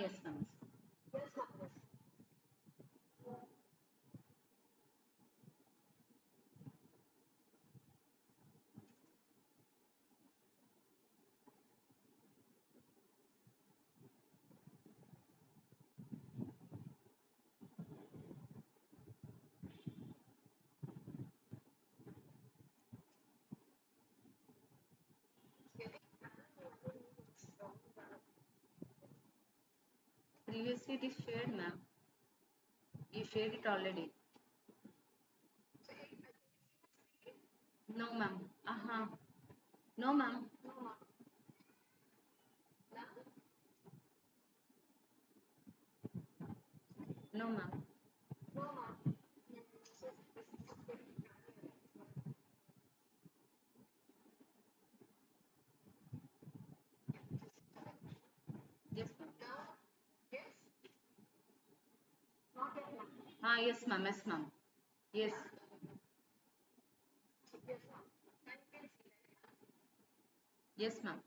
Yes, ma'am. Previously it is shared, ma'am. You shared it already. No, ma'am. No, ma'am. No, ma'am. Yes, ma'am. Yes, ma'am. Yes, ma'am. Yes. Yes, ma'am.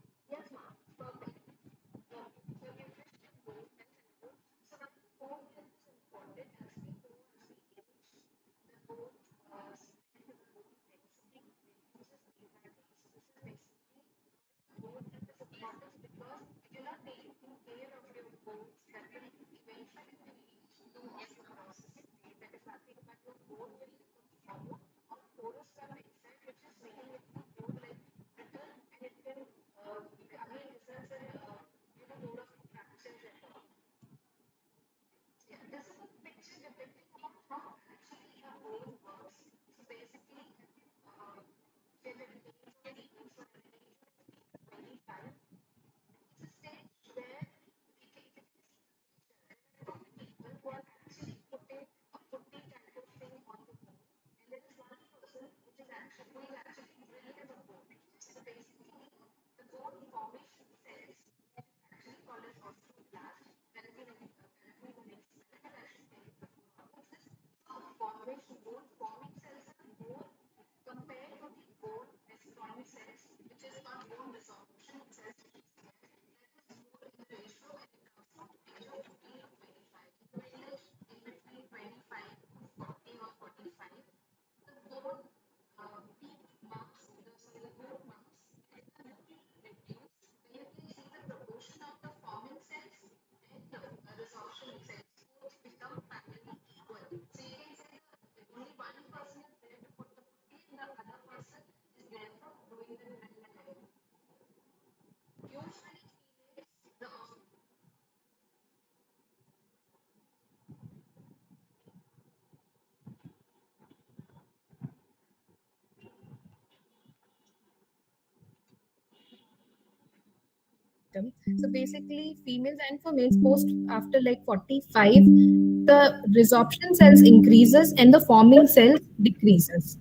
So basically, females and for males, post after like 45, the resorption cells increases and the forming cells decreases.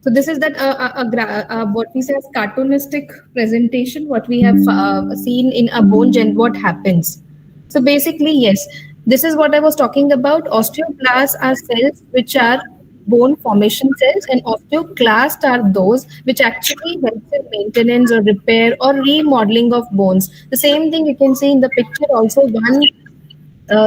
So this is that what we say as cartoonistic presentation, what we have seen in a bone gen, what happens. So basically, yes, this is what I was talking about. Osteoblasts are cells which are bone formation cells, and osteoclasts are those which actually helps in maintenance or repair or remodeling of bones. The same thing you can see in the picture also. One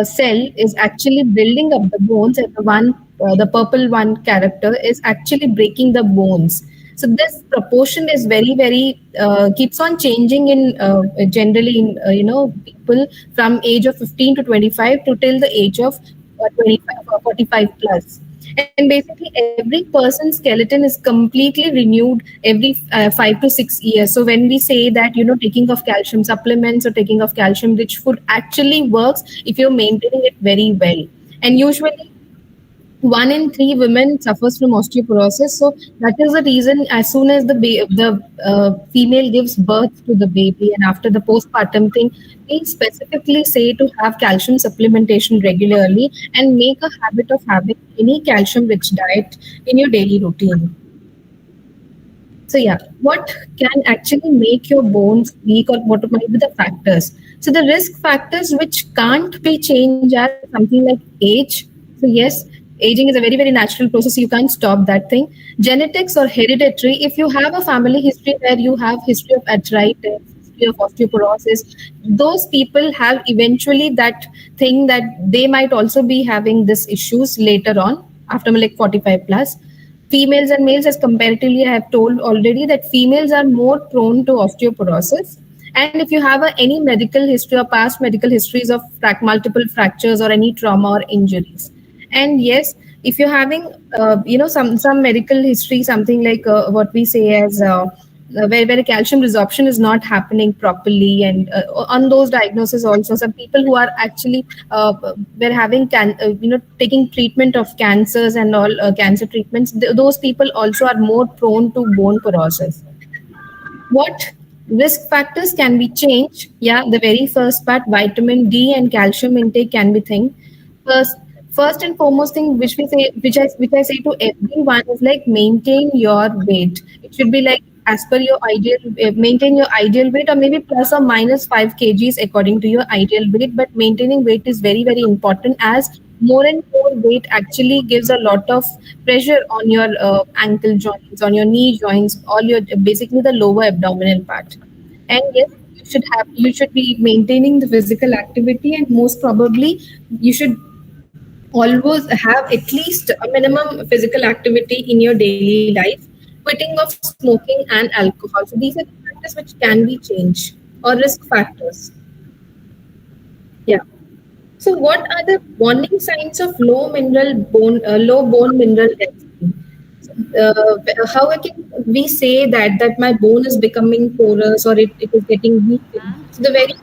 cell is actually building up the bones, and the purple one character is actually breaking the bones. So this proportion is very keeps on changing in generally in people from age of 15 to 25 to till the age of 25 or 45 plus. And basically, every person's skeleton is completely renewed every 5 to 6 years. So when we say that taking of calcium supplements or taking of calcium rich food actually works if you're maintaining it very well. And usually 1 in 3 women suffers from osteoporosis. So that is the reason as soon as the female gives birth to the baby and after the postpartum thing, we specifically say to have calcium supplementation regularly and make a habit of having any calcium rich diet in your daily routine. So yeah, what can actually make your bones weak, or what might be the factors? So the risk factors which can't be changed are something like age. So yes, aging is a very natural process. You can't stop that thing. Genetics or hereditary. If you have a family history where you have history of arthritis, history of osteoporosis, those people have eventually that thing that they might also be having this issues later on after like 45 plus. Females and males, as comparatively, I have told already that females are more prone to osteoporosis. And if you have any medical history or past medical histories of multiple fractures or any trauma or injuries, and yes, if you're having some medical history, something like what we say as where calcium resorption is not happening properly, and on those diagnoses also, some people who are actually were having taking treatment of cancers and all cancer treatments, those people also are more prone to bone porosis. What risk factors can be changed? Yeah, the very first part, vitamin D and calcium intake can be thing. First, first and foremost thing which we say, which I say to everyone is like maintain your weight. It should be like as per your ideal, maintain your ideal weight, or maybe plus or minus 5 kgs according to your ideal weight. But maintaining weight is very important, as more and more weight actually gives a lot of pressure on your ankle joints, on your knee joints, all your basically the lower abdominal part. And yes, you should be maintaining the physical activity, and most probably you should always have at least a minimum physical activity in your daily life, quitting of smoking and alcohol. So these are the factors which can be changed, or risk factors. Yeah. So, what are the warning signs of low bone mineral density? How can we say that my bone is becoming porous, or it is getting weak? Ma'am, So, the very ma'am,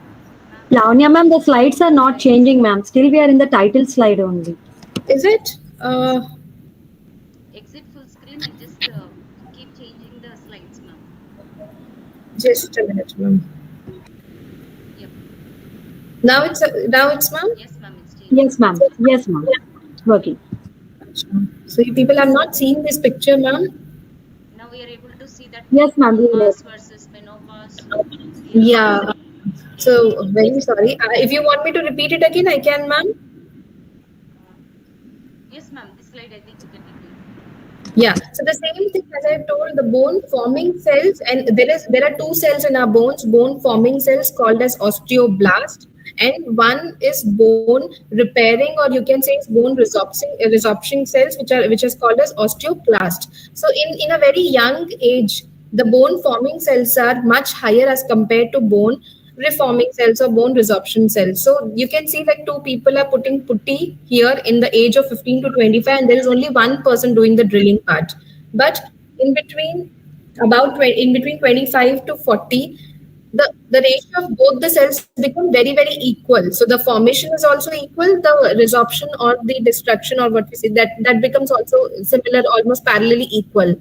Lavanya ma'am, the slides are the not slide is changing, ma'am. Still, we are in the title slide only. is it? exit full screen and just keep changing the slides, ma'am. Just a minute, ma'am. Yep. Now it's ma'am. Yes, ma'am, it's changing. Yes, ma'am. Yes, ma'am. Working. So you people have not seen this picture, ma'am. Now we are able to see that Yes, ma'am. menopause versus menopause. We are able to Yeah. see. So very sorry. If you want me to repeat it again, I can, ma'am. Yes, ma'am, this slide I think you can repeat. Yeah. So the same thing as I told, the bone forming cells, and there are two cells in our bones, bone forming cells called as osteoblast, and one is bone repairing, or you can say it's bone resorption cells, which is called as osteoclast. So in a very young age, the bone forming cells are much higher as compared to bone reforming cells or bone resorption cells. So you can see like two people are putting putty here in the age of 15 to 25, and there is only one person doing the drilling part. But in between in between 25 to 40, the ratio of both the cells become very equal. So the formation is also equal, the resorption or the destruction, or what we say, that becomes also similar, almost parallelly equal.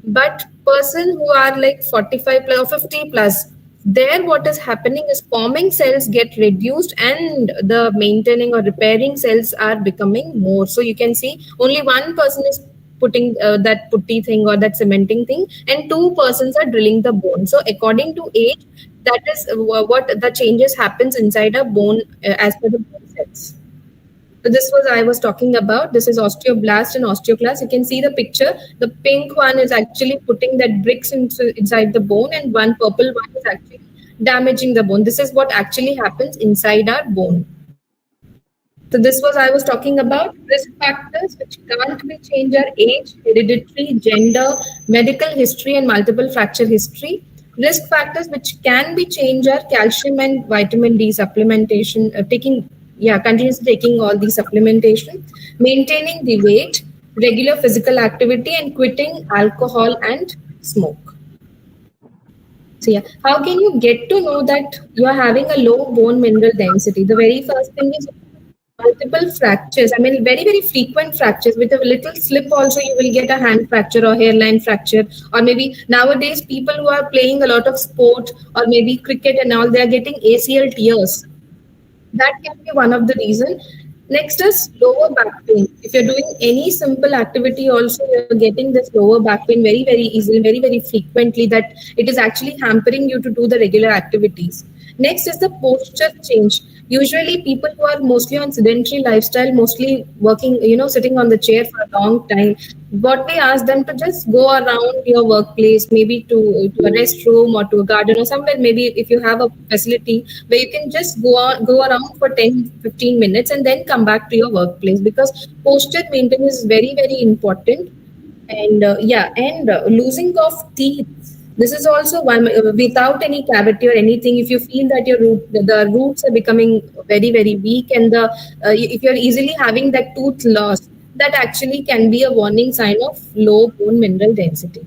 But person who are like 45 plus or 50 plus, there what is happening is forming cells get reduced and the maintaining or repairing cells are becoming more. So you can see only one person is putting that putty thing or that cementing thing, and two persons are drilling the bone. So according to age, that is what the changes happens inside a bone as per the bone cells. So this was I was talking about. This is osteoblast and osteoclast. You can see the picture. The pink one is actually putting that bricks inside the bone, and one purple one is actually damaging the bone. This is what actually happens inside our bone. So this was I was talking about risk factors which can't be changed are age, hereditary, gender, medical history, and multiple fracture history. Risk factors which can be changed are calcium and vitamin D supplementation, continuously taking all the supplementation, maintaining the weight, regular physical activity, and quitting alcohol and smoke. So yeah, how can you get to know that you are having a low bone mineral density? The very first thing is multiple fractures. I mean, very, very frequent fractures. With a little slip also, you will get a hand fracture or hairline fracture. Or maybe nowadays, people who are playing a lot of sport or maybe cricket and all, they are getting ACL tears. That can be one of the reason. Next is lower back pain. If you're doing any simple activity also, you're getting this lower back pain very, very easily, very, very frequently, that it is actually hampering you to do the regular activities. Next is the posture change. Usually people who are mostly on sedentary lifestyle, mostly working, sitting on the chair for a long time, what we ask them to just go around your workplace, maybe to a restroom or to a garden or somewhere, maybe if you have a facility where you can just go around for 10-15 minutes and then come back to your workplace, because posture maintenance is very, very important. And losing of teeth, this is also one, without any cavity or anything. If you feel that the roots are becoming very, very weak, and if you're easily having that tooth loss, that actually can be a warning sign of low bone mineral density.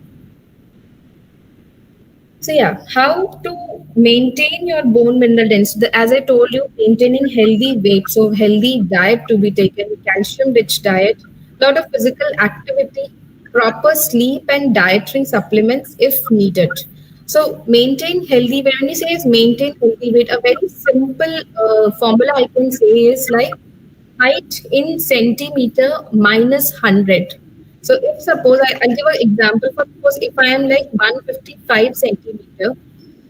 So yeah, how to maintain your bone mineral density? As I told you, maintaining healthy weight, so healthy diet to be taken, calcium-rich diet, lot of physical activity, proper sleep, and dietary supplements if needed. So maintain healthy weight. When you say is maintain healthy weight, a very simple formula I can say is like height in centimeter minus 100. So if suppose I'll give an example. For suppose if I am like 155 centimeter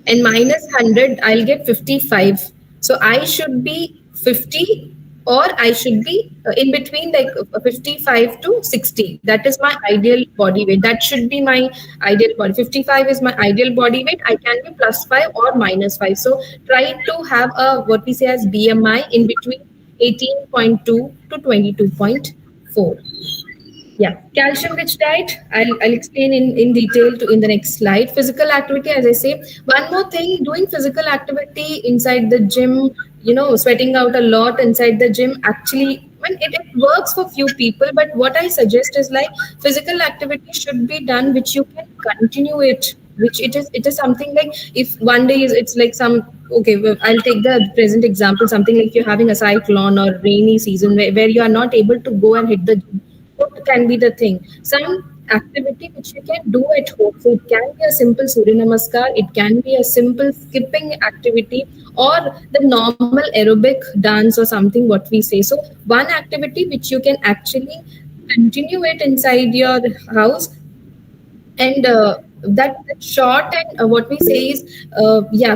and minus 100, I'll get 55. So I should be 50, or I should be in between like 55 to 60. That is my ideal body weight. That should be my ideal body. 55 is my ideal body weight. I can be plus 5 or minus 5. So try to have a what we say as BMI in between 18.2 to 22.4. Yeah, calcium rich diet. I'll explain in detail in the next slide. Physical activity, as I say. One more thing, doing physical activity inside the gym, sweating out a lot inside the gym, actually, when it works for few people, but what I suggest is like physical activity should be done, which you can continue it, which it is something like if one day it's like some, okay, well, I'll take the present example, something like you're having a cyclone or rainy season where you are not able to go and hit the gym. What can be the thing? Some activity which you can do at home. So it can be a simple Surya Namaskar, it can be a simple skipping activity, or the normal aerobic dance or something what we say. So one activity which you can actually continue it inside your house, and that short, and what we say is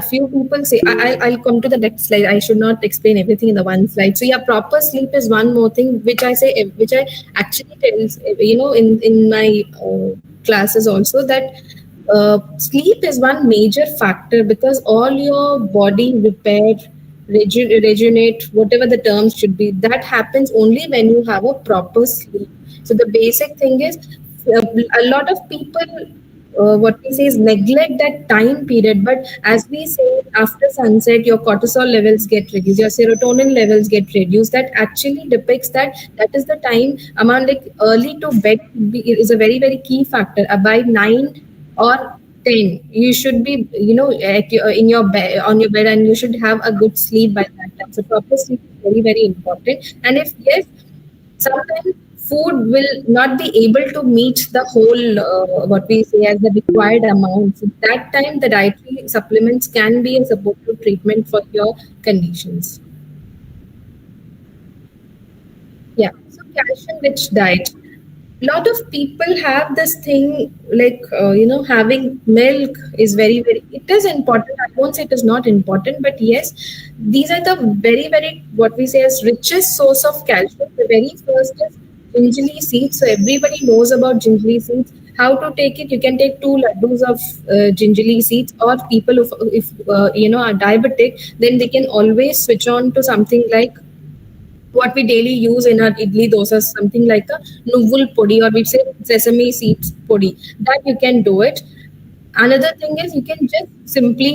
few people say I'll come to the next slide. I should not explain everything in the one slide. So yeah, proper sleep is one more thing which I say, which I actually tell in my classes also, that sleep is one major factor, because all your body repair, rejuvenate, whatever the terms should be, that happens only when you have a proper sleep. So the basic thing is, a lot of people what we say is neglect that time period, but as we say, after sunset your cortisol levels get reduced, your serotonin levels get reduced. That actually depicts that is the time amount, like early to bed is a very, very key factor. By 9 or 10 you should be in your bed, on your bed, and you should have a good sleep by that time. So proper sleep is very, very important. And if yes, sometimes food will not be able to meet the whole what we say as the required amount. So that time the dietary supplements can be a supportive treatment for your conditions. Yeah. So calcium rich diet. Lot of people have this thing like having milk is very it is important. I won't say it is not important, but yes, these are the very what we say as richest source of calcium. The very first is gingerly seeds. So everybody knows about gingerly seeds. How to take it? You can take two laddus of gingerly seeds, or people if are diabetic, then they can always switch on to something like what we daily use in our idli dosa, something like a nuvul podi, or we say sesame seeds podi. That you can do it. Another thing is you can just simply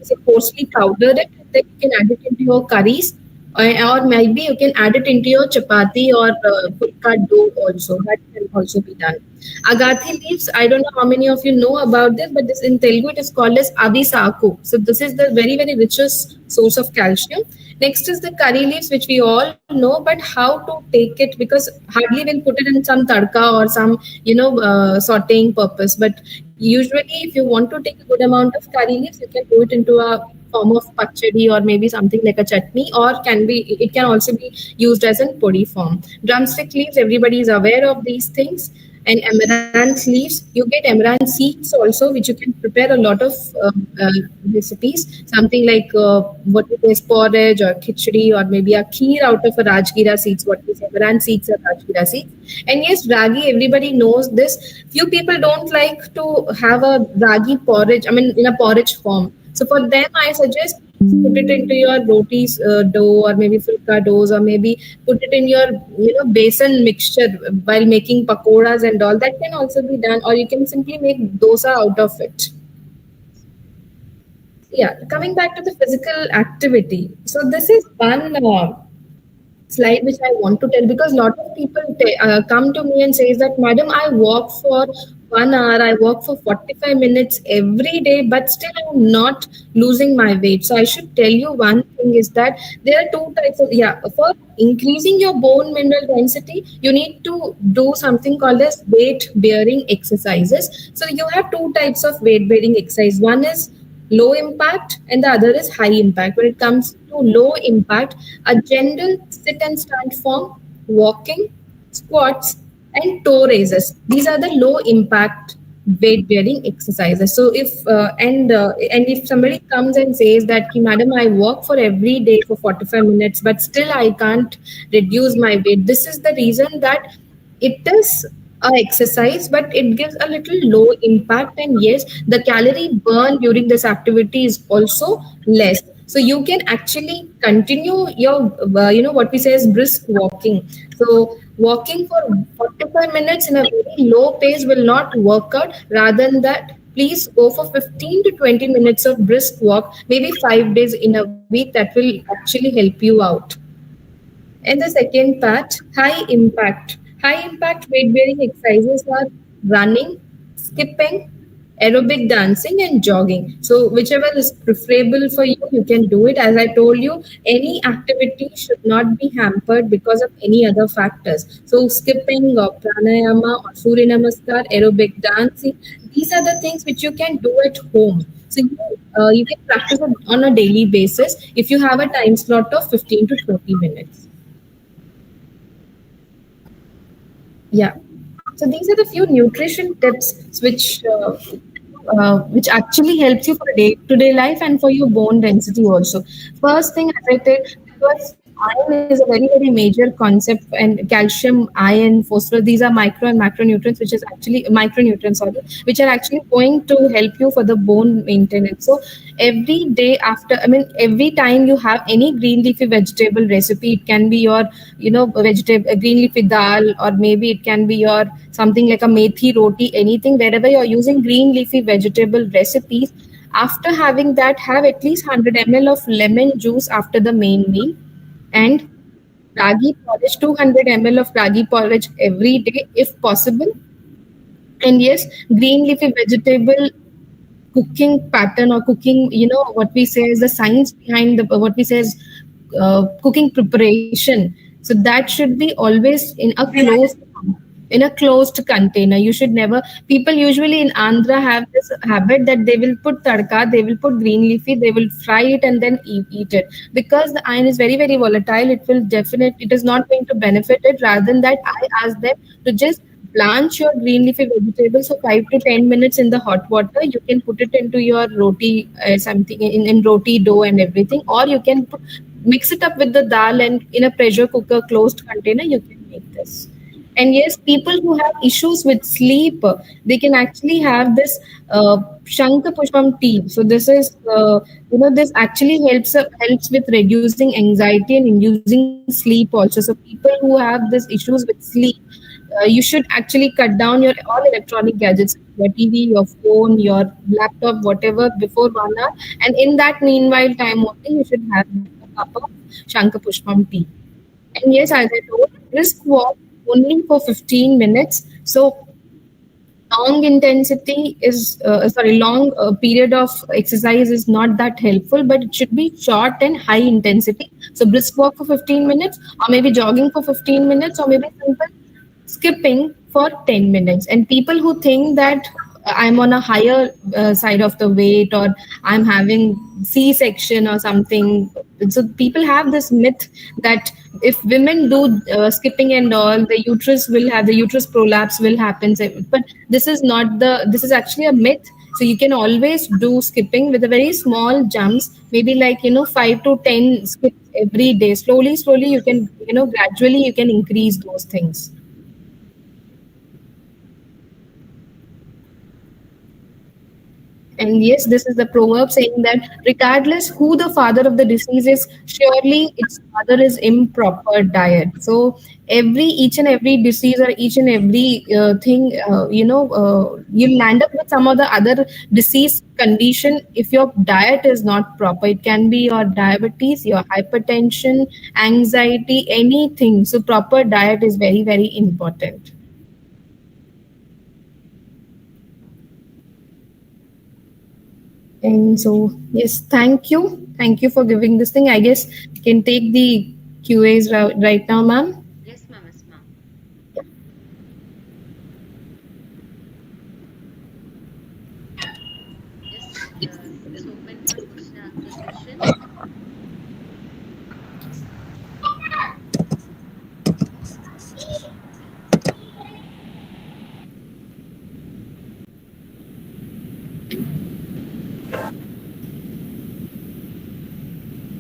say coarsely powder it, then you can add it into your curries, or maybe you can add it into your chapati or pulka dough also. That can also be done. Agathi leaves, I don't know how many of you know about this, but this in Telugu it is called as avisaku. So this is the very richest source of calcium. Next is the curry leaves, which we all know, but how to take it, because hardly we'll put it in some tadka or some sauteing purpose. But usually, if you want to take a good amount of curry leaves, you can do it into a form of pachadi or maybe something like a chutney, or it can also be used as in podi form. Drumstick leaves, everybody is aware of these things. And amaranth leaves, you get amaranth seeds also, which you can prepare a lot of uh, recipes, something like what we say porridge or khichdi, or maybe a kheer out of a rajgira seeds, what we say amaranth seeds or rajgira seeds. And yes, ragi, everybody knows this. Few people don't like to have a ragi porridge, I mean in a porridge form. So for them, I suggest put it into your rotis dough, or maybe fulka doughs, or maybe put it in your besan mixture while making pakoras and all. That can also be done, or you can simply make dosa out of it. Yeah, coming back to the physical activity. So this is one slide which I want to tell, because a lot of people come to me and says that, Madam, I walk for 1 hour, I walk for 45 minutes every day, but still I'm not losing my weight. So I should tell you one thing is that there are two types of, for increasing your bone mineral density, you need to do something called as weight bearing exercises. So you have two types of weight bearing exercise. One is low impact and the other is high impact. When it comes to low impact, a general sit and stand form, walking, squats, and toe raises. These are the low impact weight bearing exercises. So if somebody comes and says that, Madam, I walk for every day for 45 minutes, but still I can't reduce my weight. This is the reason that it is a exercise, but it gives a little low impact. And yes, the calorie burn during this activity is also less. So you can actually continue your, what we say is brisk walking. So walking for 45 minutes in a very low pace will not work out. Rather than that, please go for 15 to 20 minutes of brisk walk, maybe 5 days in a week. That will actually help you out. And the second part, high impact. High impact weight bearing exercises are running, skipping, aerobic dancing, and jogging. So, whichever is preferable for you, you can do it. As I told you, any activity should not be hampered because of any other factors. So, skipping or pranayama or Surya Namaskar, aerobic dancing, these are the things which you can do at home. So, you can practice it on a daily basis if you have a time slot of 15 to 30 minutes. Yeah. So these are the few nutrition tips which actually helps you for day-to-day life and for your bone density also. First thing, as I said, because iron is a very major concept, and calcium, iron, phosphorus, these are micro and macronutrients, which is actually micronutrients, sorry, which are actually going to help you for the bone maintenance. So every day after, I mean, every time you have any green leafy vegetable recipe, it can be your, vegetable green leafy dal, or maybe it can be your something like a methi roti, anything, wherever you're using green leafy vegetable recipes. After having that, have at least 100 ml of lemon juice after the main meal, and ragi porridge, 200 ml of ragi porridge every day if possible. And yes, green leafy vegetable cooking pattern, or cooking, what we say is the science behind the what we say is cooking preparation. So that should be always in a closed container. You should never. People usually in Andhra have this habit that they will put tadka, they will put green leafy, they will fry it and then eat it, because the iron is very very volatile. It is not going to benefit it. Rather than that, I ask them to just blanch your green leafy vegetables for 5 to 10 minutes in the hot water. You can put it into your roti, something in roti dough and everything, or you can mix it up with the dal, and in a pressure cooker closed container you can make this. And yes, people who have issues with sleep, they can actually have this Shankha Pushpam tea. So this is, this actually helps with reducing anxiety and inducing sleep also. So people who have this issues with sleep, you should actually cut down your all electronic gadgets, your TV, your phone, your laptop, whatever, before 1 hour. And in that meanwhile time only, you should have a cup of Shankha Pushpam tea. And yes, as I told, brisk walk only for 15 minutes. So long period of exercise is not that helpful, but it should be short and high intensity. So brisk walk for 15 minutes, or maybe jogging for 15 minutes, or maybe simple skipping for 10 minutes. And people who think that I'm on a higher side of the weight, or I'm having C-section or something. So people have this myth that if women do skipping and all, the uterus prolapse will happen. But this is actually a myth. So you can always do skipping with a very small jumps, maybe like 5 to 10 skips every day. Slowly you can, gradually you can increase those things. And yes, this is the proverb saying that regardless who the father of the disease is, surely its father is improper diet. So each and every disease, or each and every thing, you'll land up with some of the other disease condition if your diet is not proper. It can be your diabetes, your hypertension, anxiety, anything. So proper diet is very, very important. And so, yes, thank you. Thank you for giving this thing. I guess you can take the QAs right now, ma'am. Yes, ma'am. Yes, ma'am. Yes, it's open for question and answer session.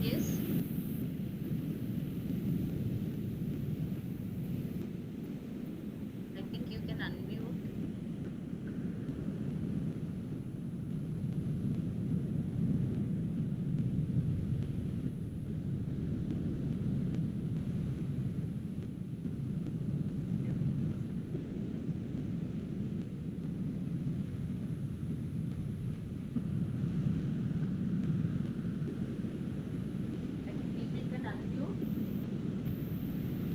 Yes. I think you can unmute. I think people can unmute.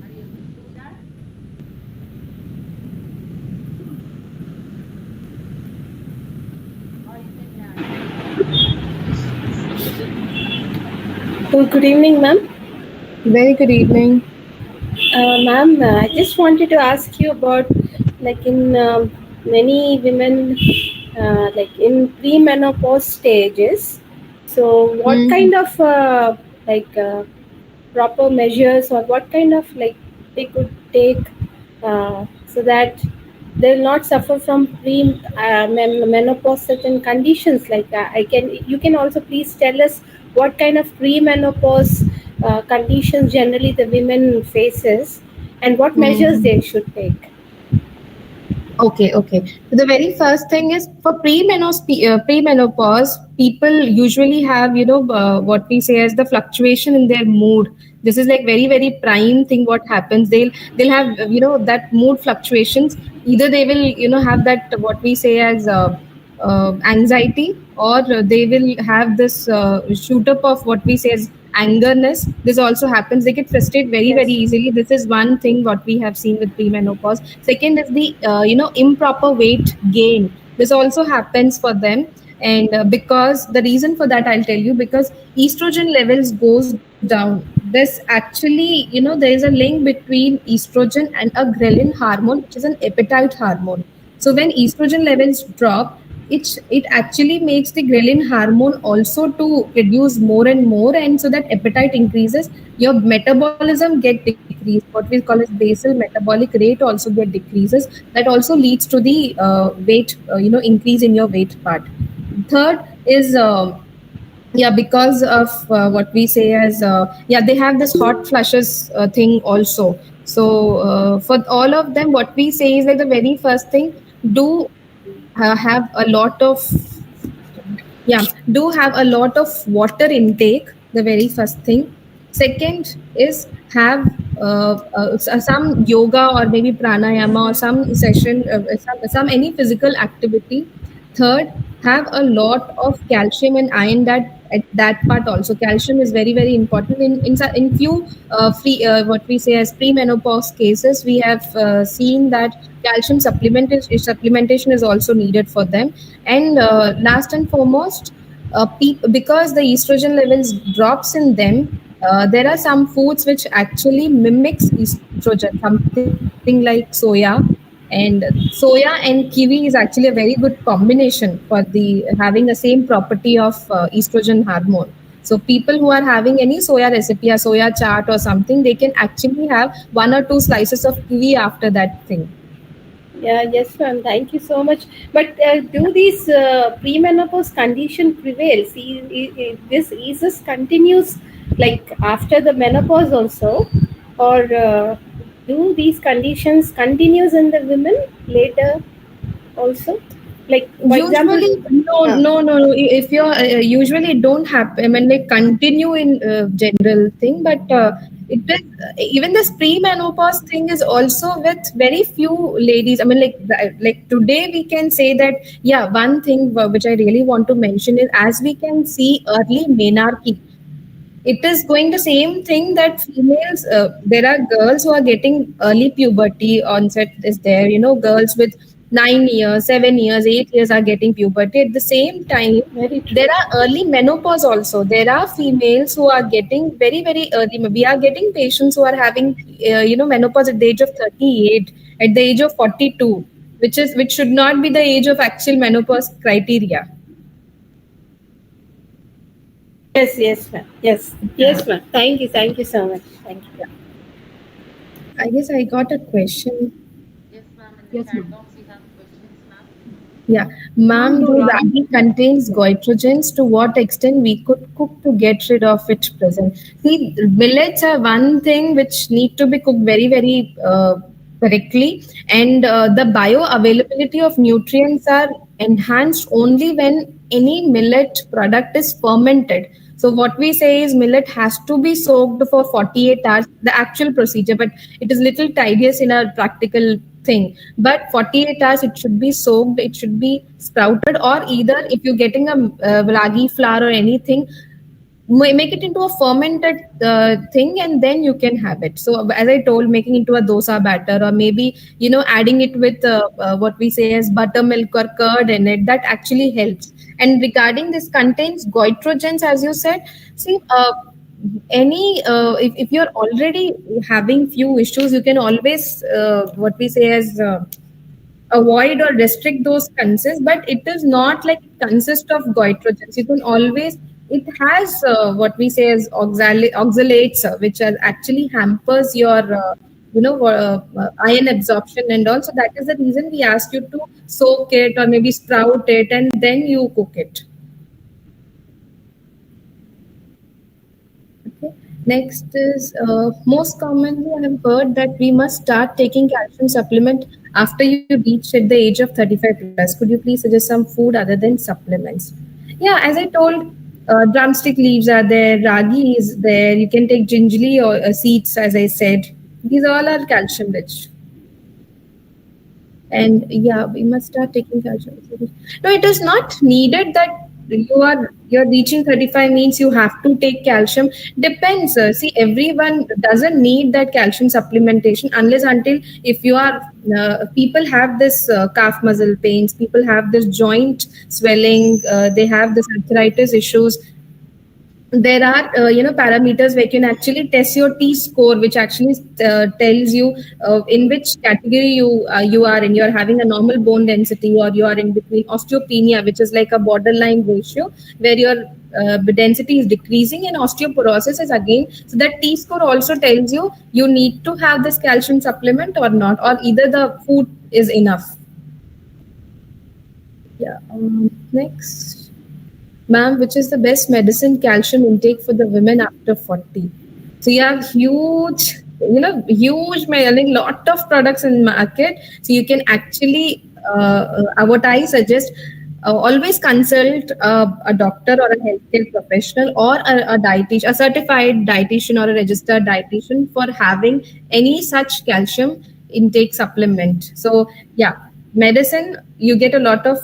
Are you able to do that? Or you can ask questions. Oh, good evening, ma'am. Very good evening. Ma'am, I just wanted to ask you about, like, in many women, like in premenopause stages. So, what kind of proper measures, or what kind of they could take so that they'll not suffer from menopause certain conditions like that? You can also please tell us what kind of premenopause conditions generally the women faces, and what measures they should take. Okay. So the very first thing is, for premenopause, people usually have, what we say as the fluctuation in their mood. This is like very, very prime thing. What happens? They'll have, that mood fluctuations. Either they will, have that what we say as anxiety, or they will have this shoot up of what we say as angerness. This also happens. They get frustrated very, very easily. This is one thing what we have seen with premenopause. Second is the improper weight gain. This also happens for them. And because the reason for that, I'll tell you, because estrogen levels goes down. This actually, there is a link between estrogen and a ghrelin hormone, which is an appetite hormone. So when estrogen levels drop, it actually makes the ghrelin hormone also to produce more and more, and so that appetite increases. Your metabolism get decreased. What we call as basal metabolic rate also get decreases. That also leads to the weight, increase in your weight part. Third is yeah, because of what we say as yeah, they have this hot flushes thing also. So for all of them, what we say is like the very first thing, do have a lot of, yeah, do have a lot of water intake, the very first thing. Second is have some yoga or maybe pranayama or some session, some any physical activity. Third, have a lot of calcium and iron, that at that part also. Calcium is very very important in few free what we say as premenopause cases. We have seen that calcium supplementation is also needed for them. And last and foremost, because the estrogen levels drops in them, there are some foods which actually mimics estrogen, something like soya. And soya and kiwi is actually a very good combination for the having the same property of estrogen hormone. So people who are having any soya recipe or soya chart or something, they can actually have one or two slices of kiwi after that thing. Yeah, yes, ma'am. Thank you so much. But do these premenopause condition prevail? See, is this continues like after the menopause also, or do these conditions continues in the women later also? Like for example, Usually, no. If you're usually it don't happen. I mean, like continue in general thing, but it is even this pre-menopause thing is also with very few ladies. I mean, like today we can say that, yeah. One thing which I really want to mention is, as we can see early menarche, it is going the same thing that females, there are girls who are getting early puberty onset is there, girls with 9 years, 7 years, 8 years are getting puberty. At the same time, very true. there are early menopause also. There are females who are getting very very early. We are getting patients who are having menopause at the age of 38, at the age of 42, which should not be the age of actual menopause criteria. Yes, yes, ma'am. Yes, ma'am. Thank you so much. Thank you. I guess I got a question. Yes, ma'am. In the Yes, chat ma'am. box, we have questions, ma'am. Yeah, ma'am, Ma'am, do do ragi contains goitrogens? To what extent we could cook to get rid of it present? See, millets are one thing which need to be cooked very, very correctly, and the bioavailability of nutrients are enhanced only when any millet product is fermented. So what we say is millet has to be soaked for 48 hours, the actual procedure, but it is little tedious in a practical thing. But 48 hours it should be soaked, it should be sprouted, or either if you're getting a ragi flour or anything, make it into a fermented thing and then you can have it. So as I told, making into a dosa batter, or maybe adding it with what we say as buttermilk or curd in it, that actually helps. And regarding this contains goitrogens, as you said, see, any if you're already having few issues, you can always what we say as avoid or restrict those consists, but it is not like it consists of goitrogens. You can always, it has what we say as oxalates, which are actually hampers your iron absorption, and also that is the reason we ask you to soak it or maybe sprout it and then you cook it. Okay. Next is most commonly I have heard that we must start taking calcium supplement after you reach at the age of 35 plus. Could you please suggest some food other than supplements? Yeah, as I told, drumstick leaves are there, ragi is there. You can take gingerly or seeds, as I said. These all are calcium rich. And yeah, we must start taking calcium. No, it is not needed that you're reaching 35 means you have to take calcium. Depends. See, everyone doesn't need that calcium supplementation unless until if you are people have this calf muscle pains, people have this joint swelling, they have this arthritis issues. There are parameters where you can actually test your T score, which actually tells you in which category you are in. You are having a normal bone density, or you are in between osteopenia, which is like a borderline ratio where your density is decreasing, and osteoporosis is again. So that T score also tells you you need to have this calcium supplement or not, or either the food is enough. Yeah. Next. Ma'am, which is the best medicine calcium intake for the women after 40? So you have huge mailing, lot of products in market. So you can actually, what I suggest, always consult a doctor or a healthcare professional or a dietitian, a certified dietitian or a registered dietitian for having any such calcium intake supplement. So yeah, medicine, you get a lot of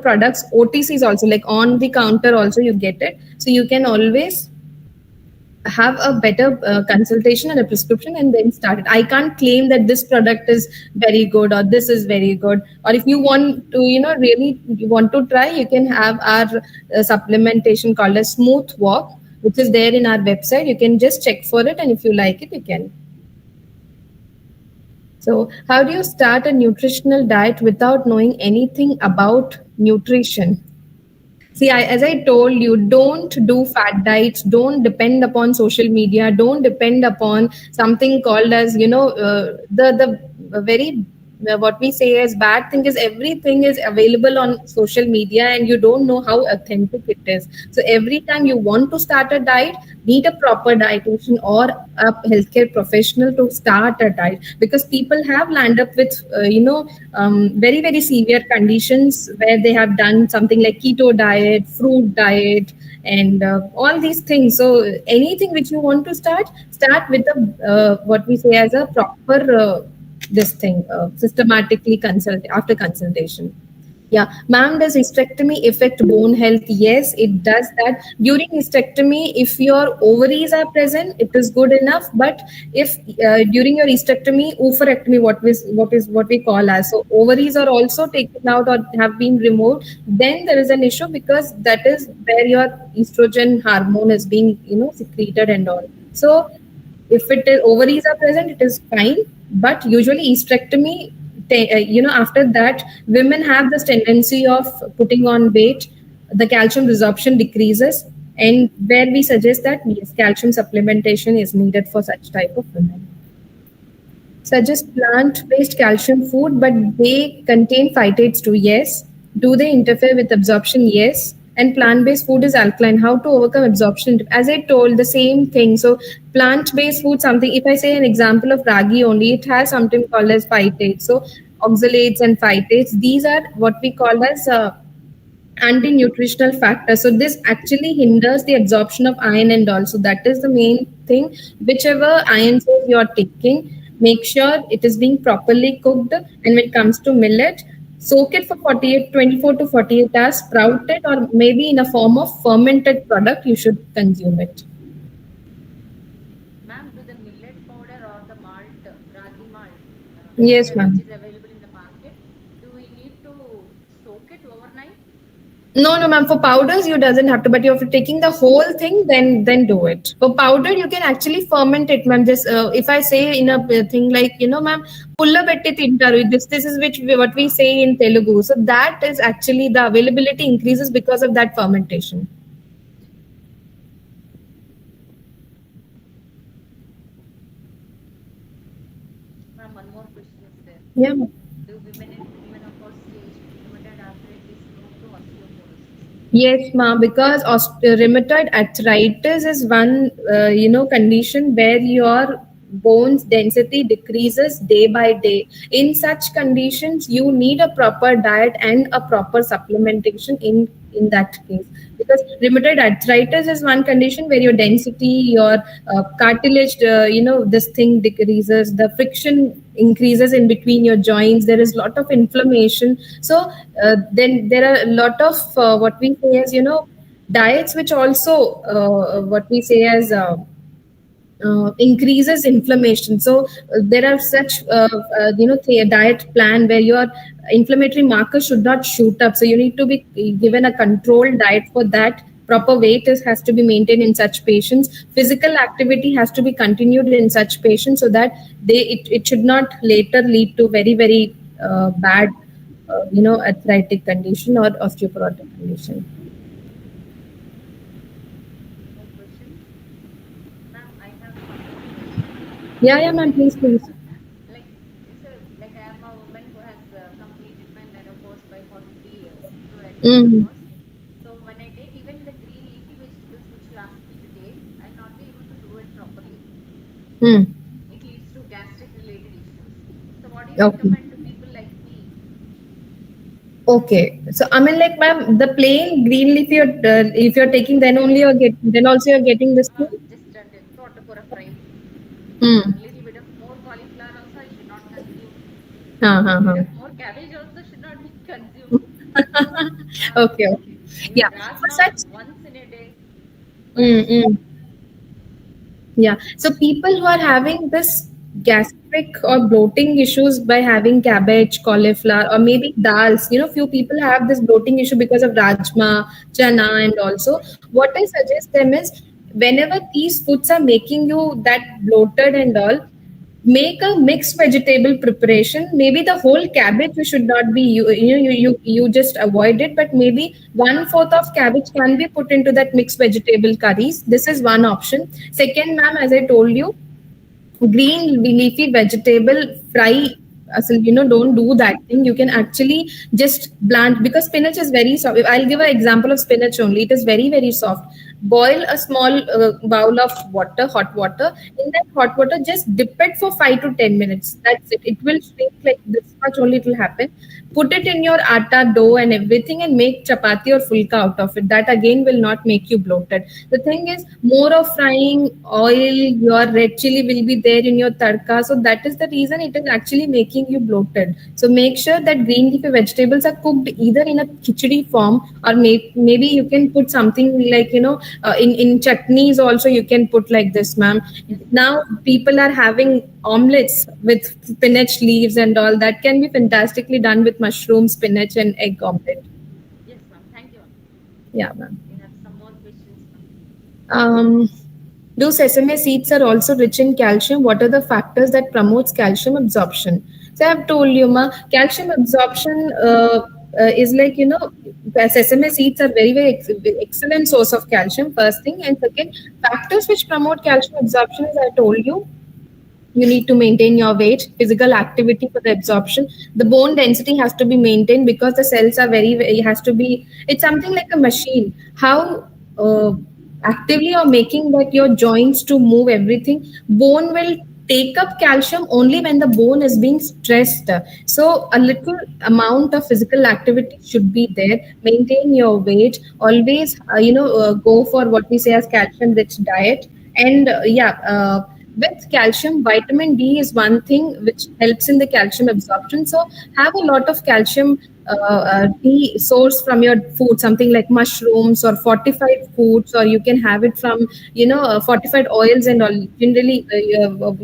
products. OTCs also, like on the counter also you get it. So you can always have a better consultation and a prescription and then start it. I can't claim that this product is very good or this is very good. Or if you want to really you want to try, you can have our supplementation called as Smooth Walk, which is there in our website. You can just check for it, and if you like it, you can. So, how do you start a nutritional diet without knowing anything about nutrition? See, as I told you, don't do fat diets. Don't depend upon social media. Don't depend upon something called as the very what we say as bad thing is everything is available on social media, and you don't know how authentic it is. So every time you want to start a diet, need a proper dietitian or a healthcare professional to start a diet, because people have landed up with very very severe conditions where they have done something like keto diet, fruit diet, and all these things. So anything which you want to start with a what we say as a proper this thing systematically consult after consultation. Yeah, ma'am, does hysterectomy affect bone health? Yes, it does that. During hysterectomy, if your ovaries are present, it is good enough. But if during your hysterectomy, oophorectomy, what we call as, so ovaries are also taken out or have been removed, then there is an issue, because that is where your estrogen hormone is being secreted and all. So if it is ovaries are present, it is fine. But usually hysterectomy, after that, women have this tendency of putting on weight. The calcium resorption decreases, and where we suggest that yes, calcium supplementation is needed for such type of women. Suggest plant-based calcium food, but they contain phytates too. Yes. Do they interfere with absorption? Yes. And plant-based food is alkaline. How to overcome absorption? As I told, the same thing. So plant-based food, something, if I say an example of ragi only, it has something called as phytates. So oxalates and phytates, these are what we call as anti-nutritional factors. So this actually hinders the absorption of iron and all. So that is the main thing. Whichever iron source you are taking, make sure it is being properly cooked. And when it comes to millet, soak it for 24 to 48 hours, sprout it, or maybe in a form of fermented product, you should consume it. Ma'am, do the millet powder or the malt, ragi malt, Yes, ma'am. which is available in the market, do we need to soak it overnight? No, ma'am. For powders, you doesn't have to. But if you're taking the whole thing, then do it. For powder, you can actually ferment it, ma'am. This, if I say in a thing like ma'am, pulla betti tintaru. This is what we say in Telugu. So that is actually the availability increases because of that fermentation. Ma'am, one more question is there. Yeah. Do women in menopause stage rheumatoid arthritis go to osteoporosis? Yes, ma'am, because rheumatoid arthritis is one, condition where your bones density decreases day by day. In such conditions, you need a proper diet and a proper supplementation in that case, because rheumatoid arthritis is one condition where your density, your cartilage, this thing decreases, the friction increases in between your joints, there is a lot of inflammation. So then there are a lot of what we say as diets which also what we say as increases inflammation. So there are such diet plan where your inflammatory markers should not shoot up, so you need to be given a controlled diet for that. Proper has to be maintained in such patients. Physical activity has to be continued in such patients, so that it should not later lead to very very bad arthritic condition or osteoporotic condition. More questions? Ma'am, I have one more question. Yeah, ma'am, please. Like, like I am a woman who has completed my menopause by 43 years through Mm. menopause. So when I take even the green leafy vegetables which you asked me to take, I'll not be able to do it properly. Mm. It leads to gastric related issues. So what do you Okay. recommend to people like me? Okay, so I mean, like, ma'am, the plain green leaf if you're taking, then only then also you're getting this thing. Just totapura fry. Hmm. Little bit of more cauliflower also I should not consume. Uh-huh. Bit of more cabbage also should not be consumed. Okay. Even Yeah. For rajma such. once in a day. Mm. Yeah. So people who are having this gastric or bloating issues by having cabbage, cauliflower, or maybe dals, few people have this bloating issue because of rajma, chana, and also what I suggest them is, whenever these foods are making you that bloated and all, make a mixed vegetable preparation. Maybe the whole cabbage you should not be you just avoid it, but maybe 1/4 of cabbage can be put into that mixed vegetable curries. This is one option. Second, ma'am, as I told you, green leafy vegetable fry. So don't do that thing. You can actually just bland, because spinach is very soft. I'll give an example of spinach only. It is very very soft. Boil a small bowl of water, hot water. In that hot water, just dip it for 5 to 10 minutes. That's it. It will shrink like this much only. It will happen. Put it in your atta dough and everything, and make chapati or fulka out of it. That again will not make you bloated. The thing is, more of frying oil, your red chili will be there in your tadka, so that is the reason it is actually making you bloated. So make sure that green leafy vegetables are cooked either in a khichdi form, or maybe you can put something like in chutneys also you can put like this, ma'am. Now people are having omelets with spinach leaves and all. That can be fantastically done with mushroom, spinach, and egg omelet. Yes, ma'am. Thank you, ma'am. Yeah, ma'am. We have some more questions, ma'am. Do sesame seeds are also rich in calcium? What are the factors that promotes calcium absorption? So I have told you, ma, calcium absorption is like sesame seeds are very very excellent source of calcium. First thing, and second, factors which promote calcium absorption, as I told you, you need to maintain your weight, physical activity for the absorption. The bone density has to be maintained, because the cells are it has to be, it's something like a machine. How actively you're making that your joints to move everything. Bone will take up calcium only when the bone is being stressed. So a little amount of physical activity should be there. Maintain your weight. Always, go for what we say as calcium rich diet. And with calcium, vitamin D is one thing which helps in the calcium absorption. So have a lot of calcium D source from your food, something like mushrooms or fortified foods, or you can have it from fortified oils and all. Generally,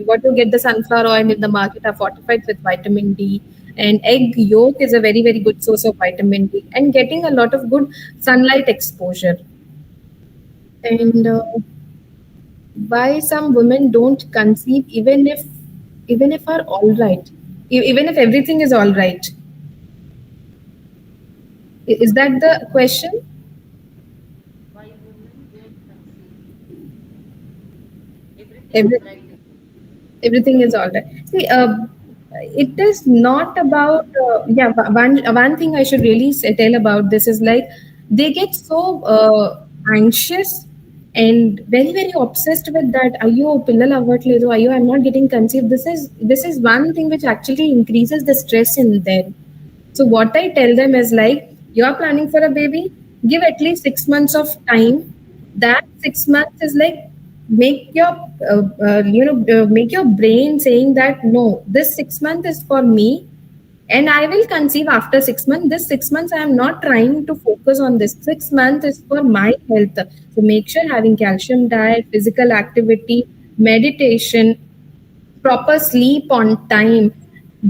what you get, the sunflower oil in the market are fortified with vitamin D. And egg yolk is a very very good source of vitamin D. And getting a lot of good sunlight exposure. And why some women don't conceive even if are all right, even if everything is all right? Is that the question? Why women don't conceive? Everything Every, is right. everything is all right. See, it is not about one thing I should really tell about this is, like, they get so anxious and very very obsessed with that. Ayo pillal avvatledu, ayo I'm not getting conceived. This is one thing which actually increases the stress in them. So what I tell them is like, you're planning for a baby, give at least 6 months of time. That 6 months is like, make your make your brain saying that no, this 6 months is for me, and I will conceive after 6 months. This 6 months I am not trying to focus on this. 6 months is for my health. So make sure having calcium diet, physical activity, meditation, proper sleep on time,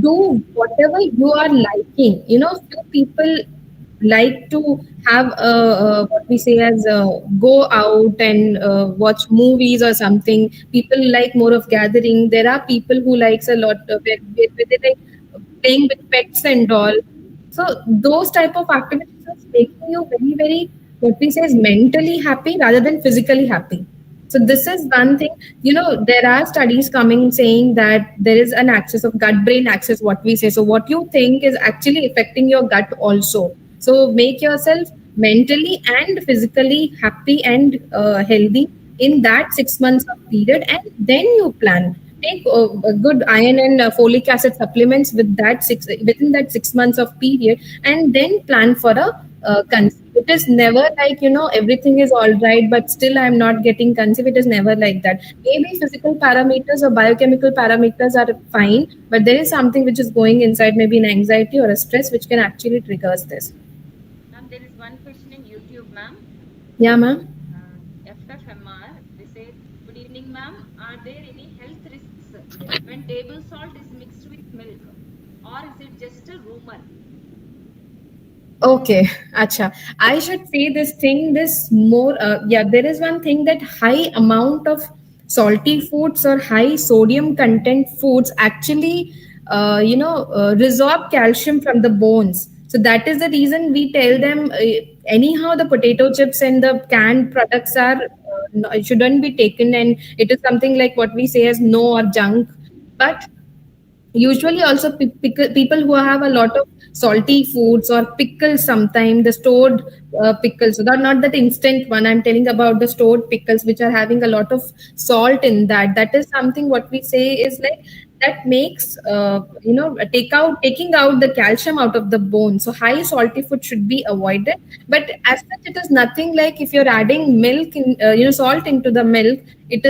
do whatever you are liking. Few people like to have what we say as go out and watch movies or something. People like more of gathering. There are people who likes a lot of where they like playing with pets and all. So those type of activities are making you very very, what we say is, mentally happy rather than physically happy. So this is one thing. There are studies coming saying that there is an axis of gut brain axis, what we say. So what you think is actually affecting your gut also. So make yourself mentally and physically happy and healthy in that 6 months of period, and then you plan. Take a good iron and folic acid supplements within that 6 months of period, and then plan for a conceive. It is never like, everything is all right, but still I'm not getting conceive. It is never like that. Maybe physical parameters or biochemical parameters are fine, but there is something which is going inside, maybe an anxiety or a stress, which can actually triggers this. Ma'am, there is one question in YouTube, ma'am. Yeah, ma'am. FFMR, they say, good evening, ma'am. Are there any health risks when table salt is mixed with milk, or is it just a rumor? Okay, acha. I should say this thing. This more. Yeah, there is one thing that high amount of salty foods or high sodium content foods actually, resorb calcium from the bones. So that is the reason we tell them, anyhow the potato chips and the canned products are shouldn't be taken, and it is something like what we say as no or junk. But usually also people who have a lot of salty foods or pickles, sometimes the stored pickles, so not that instant one, I'm telling about the stored pickles which are having a lot of salt in that. That is something what we say is like, that makes taking out the calcium out of the bone. So high salty food should be avoided. But as such, it is nothing like if you're adding milk in salt into the milk, it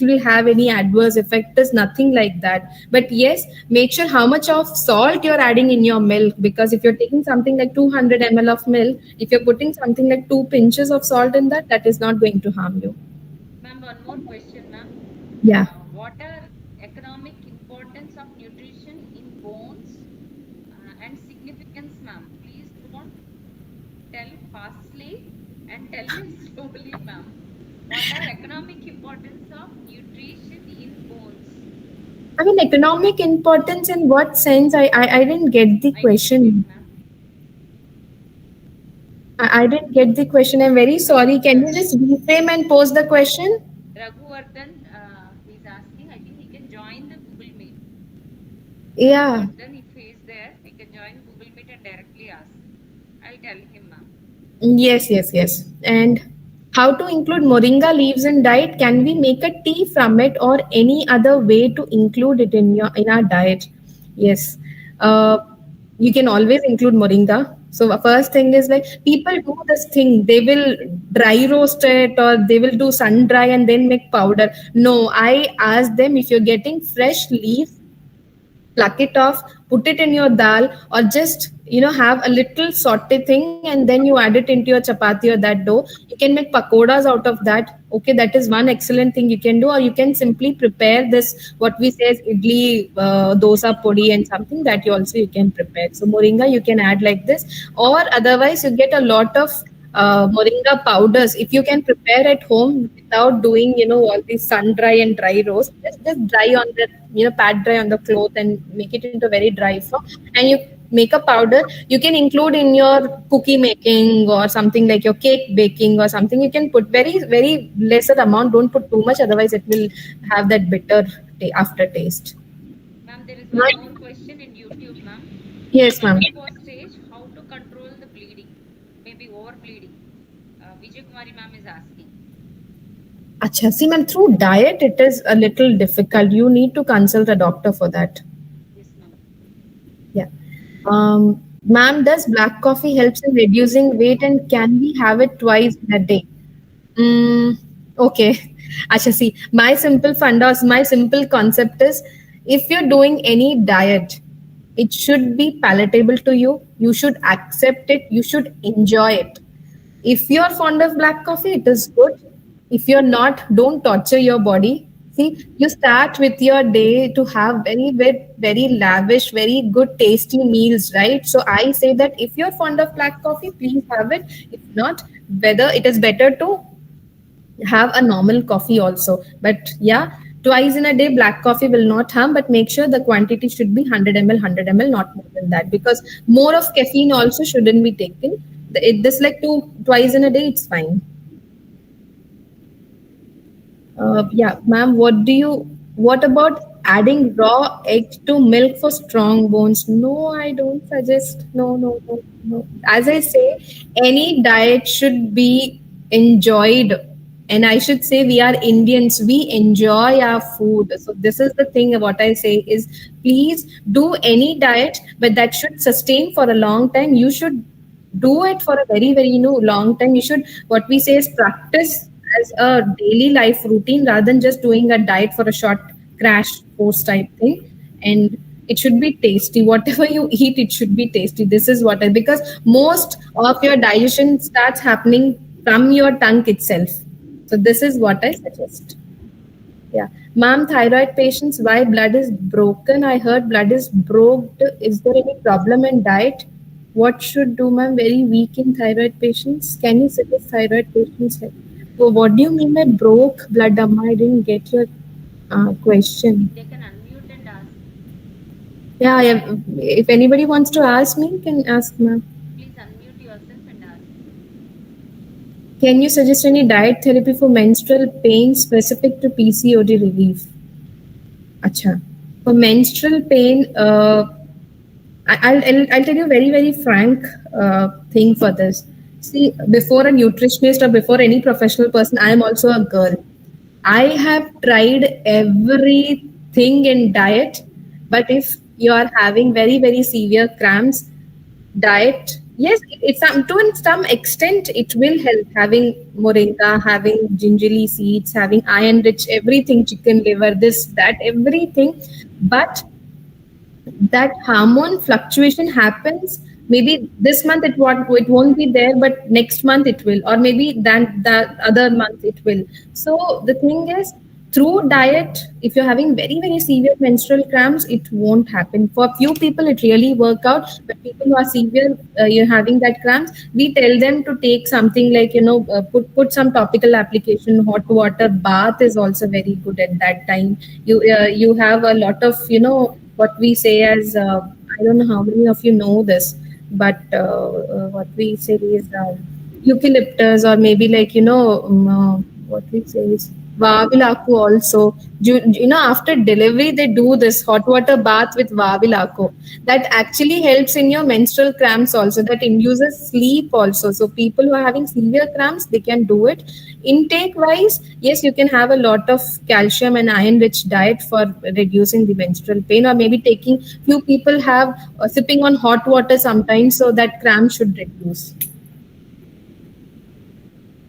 will have any adverse effect. There's nothing like that. But yes, make sure how much of salt you're adding in your milk, because if you're taking something like 200 ml of milk, if you're putting something like 2 pinches of salt in that, that is not going to harm you. Ma'am, one more question, ma'am. Yeah. What are economic importance of nutrition in bones and significance, ma'am? Please don't tell fastly and tell me slowly, ma'am. What are economic importance of nutrition in bones? I mean, economic importance in what sense? I didn't get the question. I didn't get the question. I'm very sorry. Can you just reframe and pose the question? Raghuvardhan, he's asking, I think he can join the Google Meet. Yeah. Then if he is there, he can join Google Meet and directly ask. I'll tell him, ma'am. Yes. And how to include moringa leaves in diet? Can we make a tea from it, or any other way to include it in our diet? Yes. You can always include moringa. So the first thing is like, people do this thing, they will dry roast it or they will do sun dry and then make powder. No, I ask them, if you're getting fresh leaves, pluck it off, put it in your dal, or just have a little saute thing, and then you add it into your chapati or that dough. You can make pakodas out of that. Okay, that is one excellent thing you can do. Or you can simply prepare this, what we say is idli dosa podi, and something that you can prepare. So moringa you can add like this, or otherwise you get a lot of moringa powders. If you can prepare at home without doing, all these sun dry and dry roast, just dry on the, pat dry on the cloth and make it into very dry form, and you make a powder. You can include in your cookie making or something like your cake baking or something. You can put very, very lesser amount. Don't put too much, otherwise it will have that bitter aftertaste. Ma'am, there is one more question in YouTube, ma'am. Yes, ma'am. Menopause stage, how to control the bleeding, maybe over bleeding. Vijay Kumari ma'am is asking. Acha, see, ma'am, through diet, it is a little difficult. You need to consult a doctor for that. Yes, ma'am. Yeah. Ma'am, does black coffee helps in reducing weight and can we have it twice in a day? Okay. Acha, see, my simple concept is if you're doing any diet, it should be palatable to you. You should accept it. You should enjoy it. If you're fond of black coffee, it is good. If you're not, don't torture your body. See, you start with your day to have very lavish, very good, tasty meals, right? So I say that if you're fond of black coffee, please have it. If not, whether it is better to have a normal coffee also. But yeah, twice in a day, black coffee will not harm, but make sure the quantity should be 100 ml, 100 ml, not more than that, because more of caffeine also shouldn't be taken. This like twice in a day, it's fine. Yeah, ma'am, what about adding raw egg to milk for strong bones? No, I don't suggest. No, no, no, no. As I say, any diet should be enjoyed. And I should say we are Indians, we enjoy our food. So this is the thing what I say is please do any diet, but that should sustain for a long time. You should do it for a very long time. You should, what we say is practice as a daily life routine rather than just doing a diet for a short crash course type thing. And it should be tasty. Whatever you eat, it should be tasty. This is what I, because most of your digestion starts happening from your tongue itself. So this is what I suggest. Yeah. Ma'am, thyroid patients, why blood is broken? I heard blood is broke. Is there any problem in diet? What should do, ma'am? Very weak in thyroid patients. Can you suggest thyroid patients? So what do you mean by broke blood, Amma? I didn't get your question. They can unmute and ask. Yeah. If anybody wants to ask me, can ask, ma'am. Please unmute yourself and ask. Can you suggest any diet therapy for menstrual pain specific to PCOD relief? Acha. For menstrual pain, I'll tell you a very frank thing for this. See, before a nutritionist or before any professional person, I am also a girl. I have tried everything in diet, but if you are having very severe cramps, diet, yes, it's to some extent it will help. Having moringa, having gingerly seeds, having iron rich everything, chicken liver, this, that, everything, but that hormone fluctuation happens. Maybe this month it won't be there, but next month it will, or maybe that other month it will. So the thing is, through diet, if you're having very severe menstrual cramps, it won't happen. For few people, it really work out. But people who are severe, you're having that cramps, we tell them to take something like put some topical application. Hot water bath is also very good at that time. You have a lot of what we say as I don't know how many of you know this, but what we say is eucalyptus, or maybe like what we say is Vavilaku also. After delivery, they do this hot water bath with Vavilaku. That actually helps in your menstrual cramps also. That induces sleep also. So people who are having severe cramps, they can do it. Intake wise, yes, you can have a lot of calcium and iron rich diet for reducing the menstrual pain, or maybe few people have sipping on hot water sometimes, so that cramp should reduce.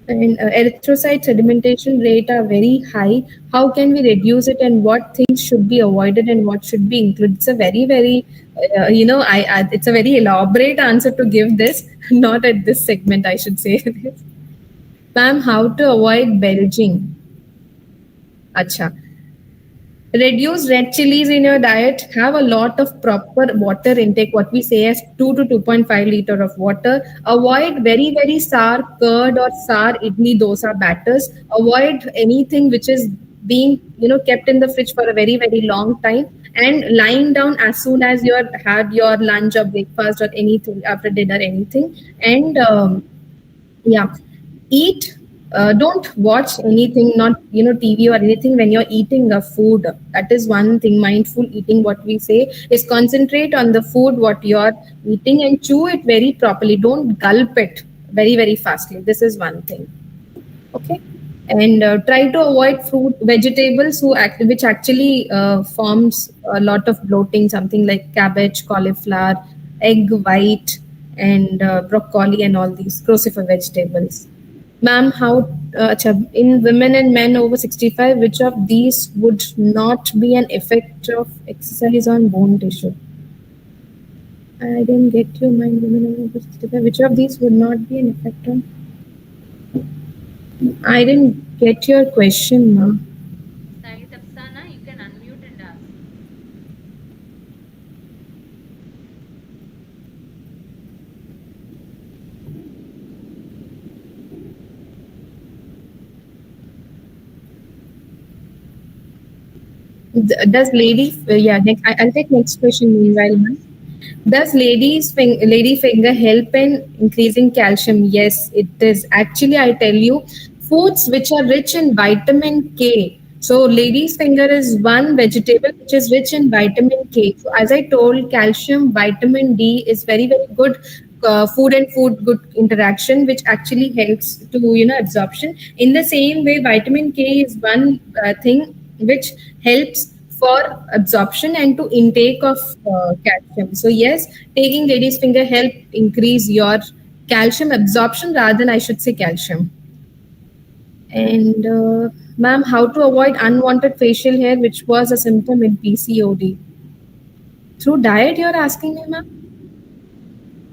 And erythrocyte sedimentation rate are very high. How can we reduce it, and what things should be avoided and what should be included? It's a very it's a very elaborate answer to give this, not at this segment, I should say. Ma'am, how to avoid belching? Acha. Reduce red chilies in your diet. Have a lot of proper water intake, what we say as 2 to 2.5 liter of water. Avoid very sour curd or sour idli dosa batters. Avoid anything which is being kept in the fridge for a very long time, and lying down as soon as you had your lunch or breakfast or anything after dinner, anything. And eat. Don't watch anything, not TV or anything when you're eating a food. That is one thing. Mindful eating, what we say is concentrate on the food what you're eating and chew it very properly. Don't gulp it very fastly. This is one thing. Okay. And try to avoid fruit vegetables which actually forms a lot of bloating, something like cabbage, cauliflower, egg white, and broccoli, and all these crucifer vegetables. Ma'am, how in women and men over 65, which of these would not be an effect of exercise on bone tissue? I didn't get you, ma'am. Women over 65, which of these would not be an effect on? I didn't get your question, ma'am. Saeed Afsana, you can unmute and ask. Does lady, yeah, I'll take next question meanwhile, ma'am. Does lady finger help in increasing calcium? Yes, it is. Actually, I tell you, foods which are rich in vitamin K. So, lady's finger is one vegetable which is rich in vitamin K. So, as I told, calcium, vitamin D is very, very good food and food good interaction, which actually helps to absorption. In the same way, vitamin K is one thing which helps for absorption and to intake of calcium. So yes, taking lady's finger help increase your calcium absorption rather than I should say calcium. And ma'am, how to avoid unwanted facial hair, which was a symptom in PCOD? Through diet, you're asking me, ma'am?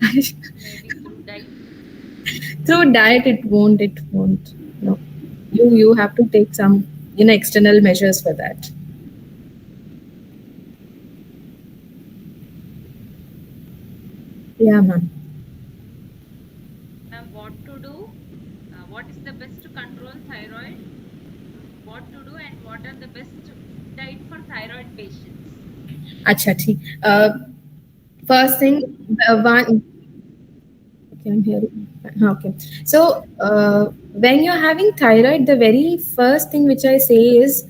Maybe through diet. Through diet, it won't. It won't. No, you have to take some external measures for that. Yeah, ma'am. Ma'am, what to do? What is the best to control thyroid? What to do and what are the best diet for thyroid patients? Acha, theek. First thing, one. Okay, I'm hearing. Okay. So, when you're having thyroid, the very first thing which I say is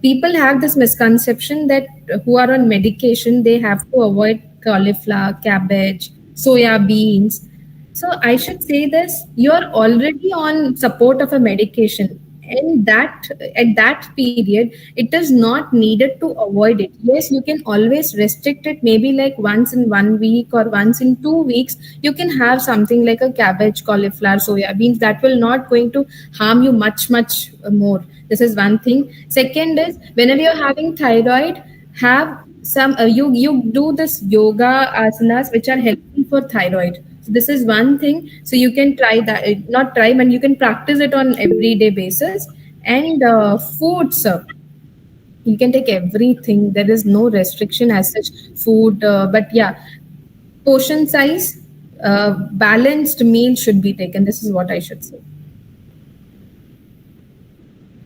people have this misconception that who are on medication, they have to avoid cauliflower, cabbage, soya beans. So, I should say this, you're already on support of a medication. And that at that period, it is not needed to avoid it. Yes, you can always restrict it, maybe like once in 1 week or once in 2 weeks. You can have something like a cabbage, cauliflower, soya beans. That will not going to harm you much more. This is one thing. Second is, whenever you're having thyroid, have some you do this yoga asanas which are helpful for thyroid. So this is one thing. So you can try that, not try, but you can practice it on everyday basis. And foods, you can take everything. There is no restriction as such. Food, but yeah, portion size, balanced meal should be taken. This is what I should say.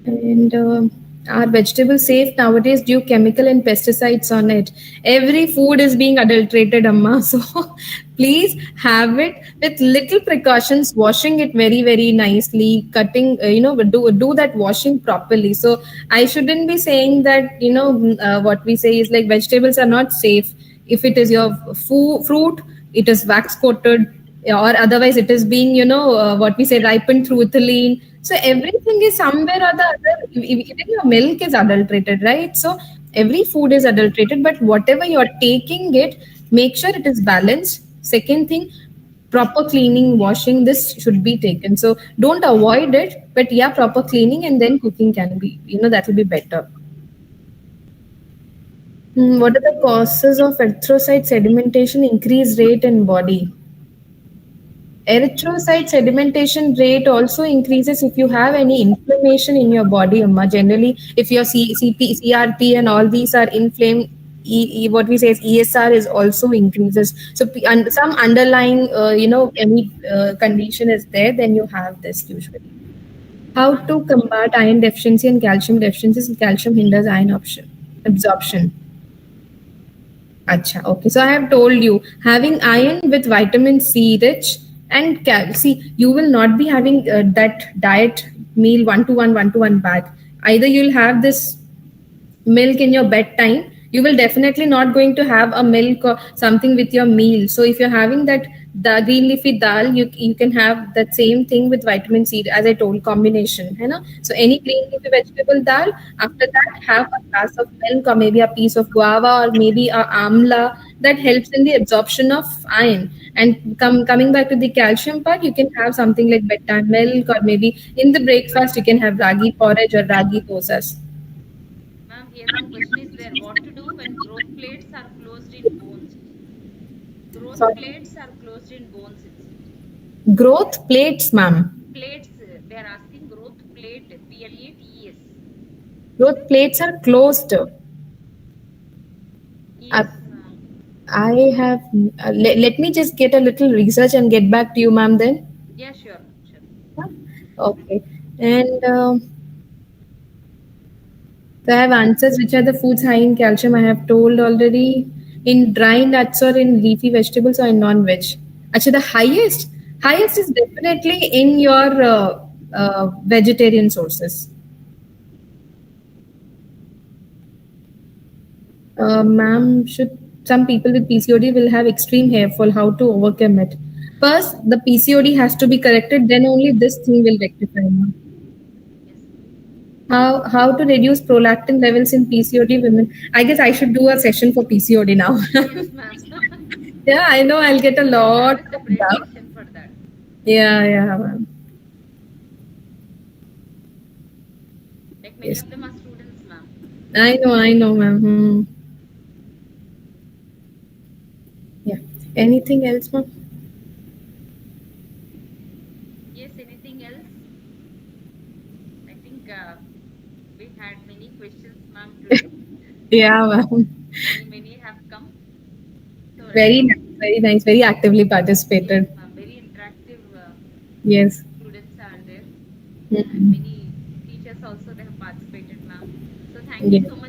And are vegetables safe nowadays due chemical and pesticides on it? Every food is being adulterated, Amma. So please have it with little precautions, washing it very, very nicely, cutting, do that washing properly. So I shouldn't be saying that, what we say is like vegetables are not safe. If it is your fruit, it is wax coated, or otherwise it is being, what we say, ripened through ethylene. So everything is somewhere or the other, even your milk is adulterated, right? So every food is adulterated, but whatever you're taking it, make sure it is balanced. Second thing, proper cleaning, washing, this should be taken. So don't avoid it, but yeah, proper cleaning and then cooking can be, that will be better. What are the causes of erythrocyte sedimentation increase rate in body? Erythrocyte sedimentation rate also increases if you have any inflammation in your body, Amma. Generally, if your CRP and all these are inflamed, what we say is ESR is also increases. So some underlying, any condition is there, then you have this usually. How to combat iron deficiency and calcium deficiency? Calcium hinders iron absorption. Acha, okay. So I have told you, having iron with vitamin C rich and see, you will not be having that diet meal 1 to 1 bag. Either you'll have this milk in your bedtime. You will definitely not going to have a milk or something with your meal. So if you're having that the green leafy dal, you can have that same thing with vitamin C, as I told, combination, you know. So any green leafy vegetable dal. After that, have a glass of milk or maybe a piece of guava or maybe a amla that helps in the absorption of iron. And coming back to the calcium part, you can have something like bedtime milk or maybe in the breakfast you can have ragi porridge or ragi dosas. Ma'am, here one question is there. What to do when growth plates are closed in bones? Growth Sorry. plates are closed in bones. Growth plates, ma'am. Plates, they are asking growth plate, PLATES. Growth plates are closed. Yes, ma'am. I have. Let me just get a little research and get back to you, ma'am. Then. Yeah, sure, sure. Okay. And so I have answers. Which are the foods high in calcium? I have told already. In dry nuts or in leafy vegetables or in non-veg. Actually, the highest is definitely in your vegetarian sources. Ma'am, should some people with PCOD will have extreme hair fall? How to overcome it? First, the PCOD has to be corrected. Then only this thing will rectify, ma'am. Yes, How to reduce prolactin levels in PCOD women? I guess I should do a session for PCOD now. yes, ma'am. Yeah, I know I'll get a Have lot a of separate doubt. section for that. Yeah, ma'am. Like many Yes, of them are students, ma'am. I know, ma'am. Yeah. Anything else, ma'am? Yes, anything else? I think we had many questions, ma'am, today. Yeah, ma'am. Many have come. So, Very nice, very actively yes, participated. ma'am, very interactive Yes. students are there. And Mhm. many teachers also they have participated, ma'am. So thank you Yeah. so much.